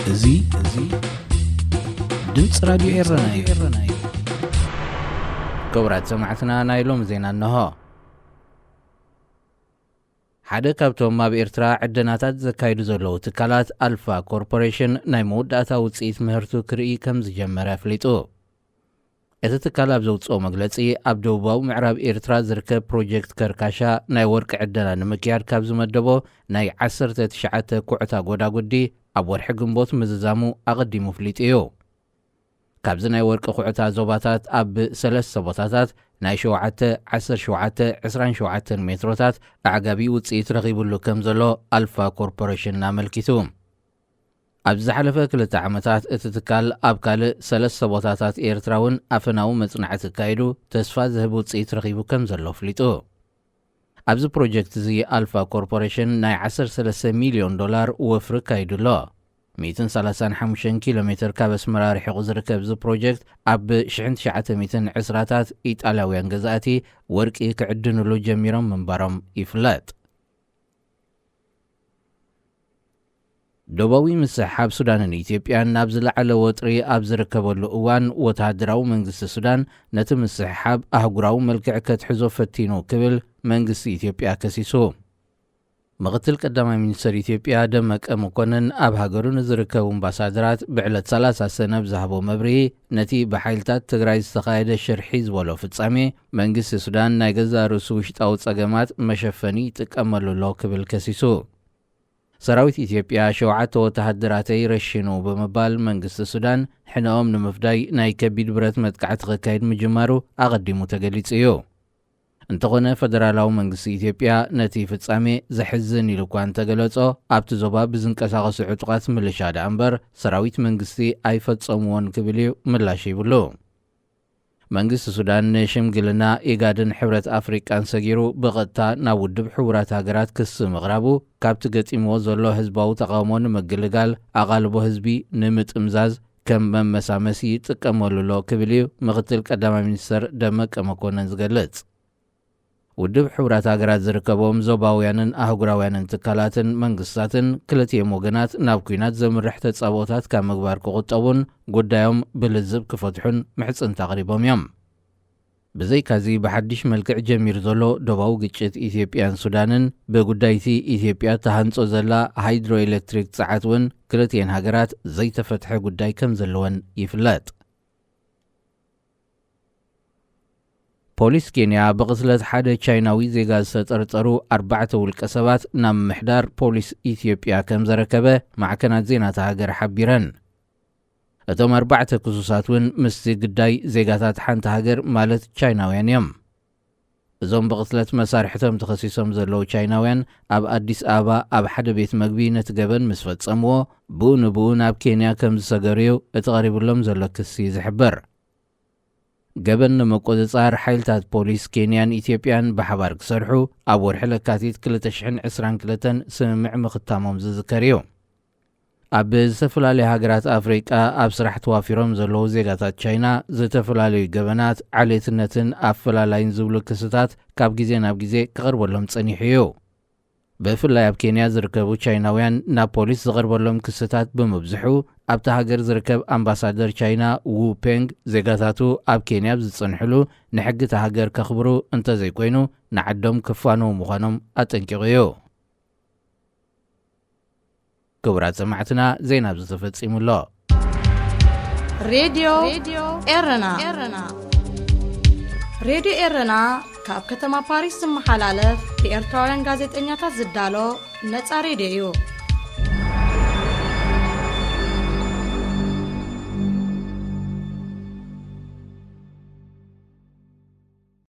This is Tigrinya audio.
እዙይ ድምጽ ራዲዮ ኤረናዩ ክቡራት ሰማዕትና ናይሎም ዜና እንሆ ሓደ ካብቶም ኣብ ኤርትራ ዕድናታት ዘካይዱ ዘለዉ ትካላት ኣልፋ ኮርፖሬሽን ናይ መወዳእታ ውፅኢት ምህርቱ ክርኢ ከም ዝጀመረ ኣፍሊጡ እቲ ትካል ኣብ ዘውፅኦ መግለጺ ኣብ ደቡባዊ ምዕራብ ኤርትራ ዝርከብ ፕሮጀክት ከርካሻ ናይ ወርቂ ዕደና ንምክያድ ካብ ዝመደቦ ናይ 19 ኩዕታ ጎዳጉዲ ኣብ ወርሒ ግንቦት ምዝዛሙ ኣቐዲሙ ፍሊጡ እዩ ካብዚ ናይ ወርቂ ኩዕታ ዞባታት ኣብ 3 ቦታታት ናይ 7 17 27 ሜትሮታት ኣዕጋቢ ውፅኢት ረኺቡሉ ከም ዘሎ ኣልፋ ኮርፖሬሽን ኣመልኪቱ ኣብ ዝሓለፈ 2 ዓመታት እቲ ትካል ኣብ ካልእ 3 ቦታታት ኤርትራውን ኣፈናዊ መጽናዕቲ ካይዱ ተስፋ ዝህብ ውፅኢት ረኺቡ ከም ዘሎ ፍሊጡ ኣብዚ ፕሮጀክት እዚ ኣልፋ ኮርፖሬሽን ናይ 13 ሚልዮን ዶላር ወፍሪ ካይዱሎ 135 ኪሎሜትር ካብ ኣስመራ ርሒቑ ዝርከብ እዚ ፕሮጀክት ኣብ 1920ታት ኢጣልያውያን ገዛእቲ ወርቂ ክዕድንሉ ጀሚሮም ምንባሮም ይፍለጥ ደቡባዊ ምስሓብ ሱዳንን ኢትዮጵያን ናብ ዝለዓለ ወጥሪ ኣብ ዝርከበሉ እዋን ወተሃደራዊ መንግስቲ ሱዳን ነቲ ምስሓብ ኣህጉራዊ መልክዕ ከትሕዞ ፈቲኑ ክብል መንግስቲ ኢትዮጵያ ከሲሱ ምክትል ቀዳማይ ሚኒስትር ኢትዮጵያ ደመቀ መኮንን ኣብ ሃገሩ ንዝርከቡ ኣምባሳደራት ብዕለት 30 ሰነብ ዝሃቦ መብርሂ ነቲ ብሓይልታት ትግራይ ዝተኻየደ ሽርሒ ዝበሎ ፍጻሜ መንግስቲ ሱዳን ናይ ገዛ ርእሱ ውሽጣዊ ጸገማት መሸፈኒ ይጥቀመሉሎ ክብል ከሲሱ ሰራዊት ኢትዮጵያ 7 ወተሃደራተይ ረሽኑ ብምባል መንግስቲ ሱዳን ሕነኦም ንምፍዳይ ናይ ከቢድ ብረት መጥቃዕቲ ክካየድ ምጅማሩ ኣቐዲሙ ተገሊጹ እዩ እንተኾነ ፈደራላዊ መንግስቲ ኢትዮጵያ ነቲ ፍጻሜ ዘሕዝን ኢሉ እኳ እንተገለጾ ኣብቲ ዞባ ብዝንቀሳቐሱ ዕጡቓት ምልሻ ዳ እምበር ሰራዊት መንግስቲ ኣይፈጸምዎን ክብል ምላሽ ይብሉ መንግስቲ ሱዳን ንሽምግልና ኢጋድን ሕብረት ኣፍሪቃን ሰጊሩ ብቐጥታ ናብ ውድብ ሕቡራት ሃገራት ክስ ምቕራቡ ካብቲ ገጢምዎ ዘሎ ህዝባዊ ተቃውሞ ንምግልጋል ኣቓልቦ ህዝቢ ንምጥምዛዝ ከም መመሳመሲ ይጥቀመሉሎ ክብል ምክትል ቀዳማይ ሚኒስትር ደመቀ መኮንን ዝገልጽ ውድብ ሕቡራት ሃገራት ዝርከቦም ዞባውያንን ኣህጉራውያንን ትካላትን መንግስታትን ክልቲኦም ወገናት ናብ ኩናት ዘምርሕ ተጻብኦታት ካብ ምግባር ክቁጠቡን ጉዳዮም ብልዝብ ክፈትሑን ምሕጽንታ ኣቕሪቦም እዮም ብዘይካዚ ብሓድሽ መልክዕ ጀሚር ዘሎ ደቡባዊ ግጭት ኢትዮጵያን ሱዳንን ብጉዳይቲ ኢትዮጵያ ተሃንጾ ዘላ ሃይድሮ ኤሌክትሪክ ጸዓት እውን ክልቲአን ሃገራት ዘይተፈትሐ ጉዳይ ከም ዘለወን ይፍለጥ ፖሊስ ኬንያ ብቕትለት ሓደ ቻይናዊ ዜጋ ዝተጠርጠሩ 4 ውልቀ ሰባት ናብ ምሕዳር ፖሊስ ኢትዮጵያ ከም ዘረከበ ማዕከናት ዜናታ ሃገር ሓቢረን እቶም 4 ክሱሳት እውን ምስቲ ግዳይ ዜጋታት ሓንቲ ሃገር ማለት ቻይናውያን እዮም እዞም ብቕትለት መሳርሕቶም ተኸሲሶም ዘለዉ ቻይናውያን ኣብ ኣዲስ ኣበባ ኣብ ሓደ ቤት መግቢ ነቲ ገበን ምስ ፈጸምዎ ብኡ ንብኡ ናብ ኬንያ ከም ዝሰገርዩ እቲ ቐሪቡሎም ዘሎ ክሲ ዝሕበር ገበን ንምቁፅጻር ሓይልታት ፖሊስ ኬንያን ኢትዮጵያን ብሓባር ክሰርሑ ኣብ ወርሒ ለካቲት 2022 ስምምዕ ምኽታሞም ዝዝከር እዩ ኣብ ዝተፈላለዩ ሃገራት ኣፍሪቃ ኣብ ስራሕ ተዋፊሮም ዘለዉ ዜጋታት ቻይና ዝተፈላለዩ ገበናት ዓሌትነትን ኣፈላላይን ዝብሉ ክስታት ካብ ግዜ ናብ ግዜ ክቐርበሎም ጸኒሑ እዩ ብፍላይ ኣብ ኬንያ ዝርከቡ ቻይናውያን ናብ ፖሊስ ዝቐርበሎም ክስታት ብምብዝሑ ኣብቲ ሃገር ዝርከብ ኣምባሳደር ቻይና ዉ ፔንግ ዜጋታቱ ኣብ ኬንያ ዝጸንሕሉ ንሕጊ እቲ ሃገር ከኽብሩ እንተዘይኮይኑ ንዓዶም ክፋነዉ ምዃኖም ኣጠንቂቑ እዩ ክቡራት ሰማዕትና ዜና ብዝተፈጺሙሎ ሬድዮ ኤረና ሬድዮ ኤረና ካብ ከተማ ፓሪስ ዝመሓላለፍ ብኤርትራውያን ጋዜጠኛታት ዝዳሎ ነፃ ሬድዮ እዩ